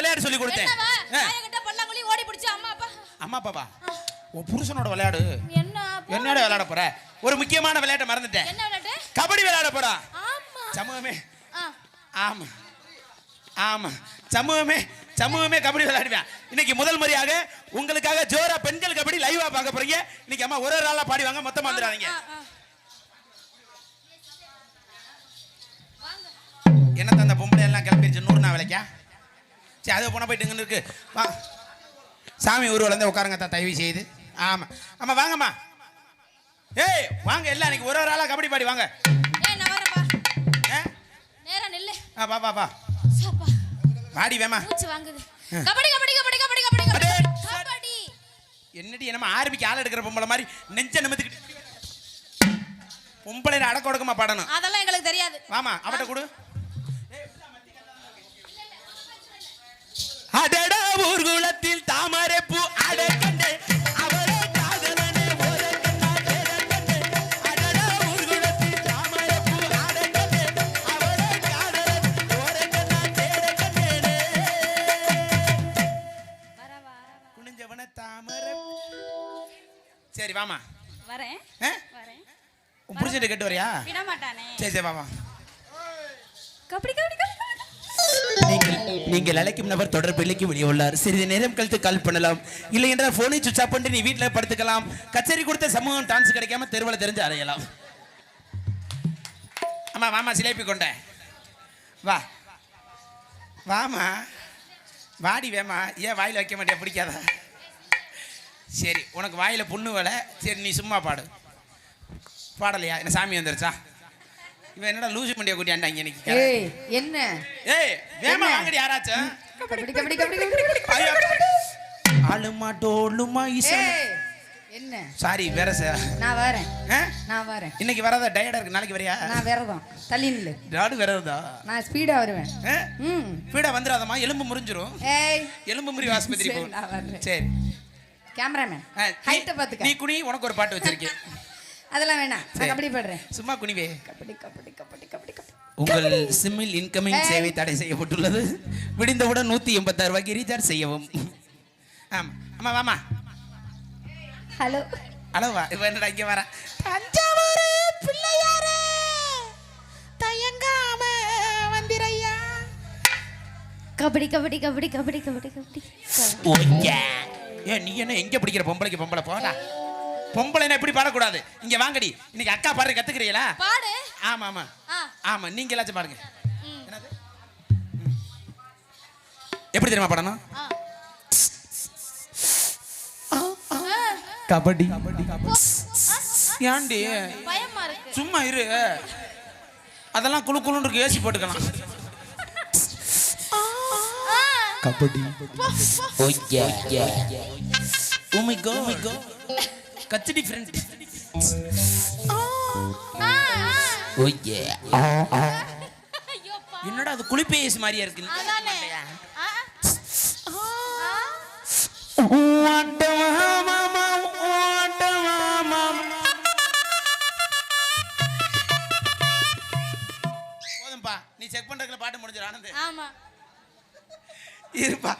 விளையாட்டு சொல்லி கொடுத்தேன். என்கிட்ட பல்லாங்குழி ஓடி பிடிச்சு அம்மா பாப்பா உன் புருஷனோட விளையாடு. என்னோட விளையாட போற? ஒரு முக்கியமான விளையாட்டை மறந்துட்டேன். என்ன விளையாட்டு? கபடி விளையாட போறா. ஆமா சமூகமே. ஆமா ஆமா சமூகமே கபடி விளையாடுவேன். இன்னைக்கு முதல் முறையாக உங்களுக்காக ஜோரா பெண்கள் கபடி லைவா பார்க்க போறீங்க. இன்னைக்கு அம்மா ஒரு ஆளா பாடி வாங்க, மொத்தமா வந்துடாதீங்க. என்ன அந்த பொம்பளை எல்லாம் கிளம்பிடுச்சு 100 நாள் வேலைக்கா? சரி அதை போன போயிட்டு இங்கே இருக்கு. வா சாமி ஊர்வலம் வந்து உட்காருங்க தான் தயவு செய்து. ஆமா ஆமா வாங்கம்மா. ஏய் வாங்க எல்லாம் இன்னைக்கு ஒரு ஆளா கபடி பாடி வாங்க. நான் வரேன்ப்பா. நேரா நில்லு. வா வா வா சாப்பா பாடி வேமா. மூச்சு வாங்குது. கபடி கபடி கபடி கபடி கபடி கபடி. என்னடி என்னமா ஆர்பிக்கு ஆள் எடுக்கிற பொம்பளை மாதிரி நெஞ்ச நிமித்திக்கிட்டு பொம்பளை அடக்க ஒடுக்கமா பாடணும். அதெல்லாம் எங்களுக்கு தெரியாது. வாமா அவட்ட கொடு. அடடா ஊர்குலத்தில் தாமரை பூ அடக்கண்டே அவரே காதலனே ஓரக்கண்ணா தேடக்கண்டே. அடடா ஊர்குலத்தில் தாமரை பூ அடக்கண்டே அவரே காதலனே ஓரக்கண்ணா தேடக்கண்டே. குனிஞ்சவன தாமரை. சரி வாமா வரேன். உன் புருஷன் கேட்டு வரியா? விட மாட்டானே. சரி வாமா. கபடி கபடி கபடி. நீங்கள் அழைக்கும் நபர் தொடர்பில்லைக்கு வெளியே உள்ளார். சிறிது நேரம் கழித்து கால் பண்ணலாம். இல்லை என்றால் போனை சுவிட்ச் ஆஃப் பண்ணிட்டு நீ வீட்டில் படுத்துக்கலாம். கச்சேரி கொடுத்த சமூகம் டான்ஸ் கிடைக்காம தெருவில் தெரிஞ்சு அறையலாம். ஆமா வாமா சிலேபி கொண்ட வா வாமா வாடி வேமா. ஏன் வாயில் வைக்க மாட்டியா? பிடிக்காதா? சரி உனக்கு வாயில புண்ணு வேலை. சரி நீ சும்மா பாடு. பாடலையா? என்ன சாமி வந்துருச்சா? இவன் என்னடா லூசு மண்டியா கூட்டியாண்டாங்க இன்னைக்கு. ஏய் என்ன? ஏய் வேமா வாங்கடி யாராச்சும். கபடி கபடி கபடி கபடி. ஆளுமா டோலுமா இசை. என்ன? சாரி வேற சார். நான் வரேன். இன்னைக்கு வரதா டயர்டா இருக்கு. நாளைக்கு வரியா? நான் வரதான். தள்ளி நில்லு. ராடு வரதா? நான் ஸ்பீடா வருவேன். ஸ்பீடா வந்துராதமா எலும்பு முறிஞ்சிரும். ஏய் எலும்பு முறிவு ஆஸ்பத்திரி போ. சரி கேமராமேன் ஹைட்ட பாத்துக்க. நீ குனி உனக்கு ஒரு பாட்டு வச்சிருக்கேன். அதெல்லாம் வேணாம். நான் கபடி பாடுறேன். சும்மா குனிவே. கபடி கபடி கபடி கபடி கபடி. உங்கள் சிம்மில் இன்கமிங் சேவை தடை செய்யப்பட்டுள்ளது. விடிந்தவுடன் 186 ரூபாய்க்கு ரீசார்ஜ் செய்யவும். ஆமா ஆமா வாமா. ஹலோ ஹலோ வா. இப்போ என்னடா இங்கே வர? தஞ்சாவூர் பிள்ளையாரே தயங்காம வந்திரையா. கபடி கபடி கபடி கபடி கபடி கபடி. ஓகே. ஏ நீ என்ன எங்க பிடிக்கிற பொம்பளைக்கு பொம்பளை போடா. பொம்பளைனா எப்படி பாடக்கூடாது. இங்க வாங்கடி. இன்னைக்கு அக்கா பாடுற கத்துக்கிறீங்களா? பாடு. ஆமா ஆமா ஆமா நீங்க எல்லாச்சும் பாருங்க. என்னது எப்படி தெரியுமா பாடணும்? கபடி ஏண்டி பயமா இருக்கு. சும்மா இரு. அதெல்லாம் குளு குளுன்னு இருக்கு. ஏசி போட்டுக்கலாம். Kabaddi okay oh my god guts different. Okay என்னடா அது குளிப்பேஸ் மாதிரியா இருக்கு. அதானே. போதும்பா நீ செக் பண்றதுல பாட்டு முடிஞ்சிரு. ஆனந்த் ஆமா இருப்பா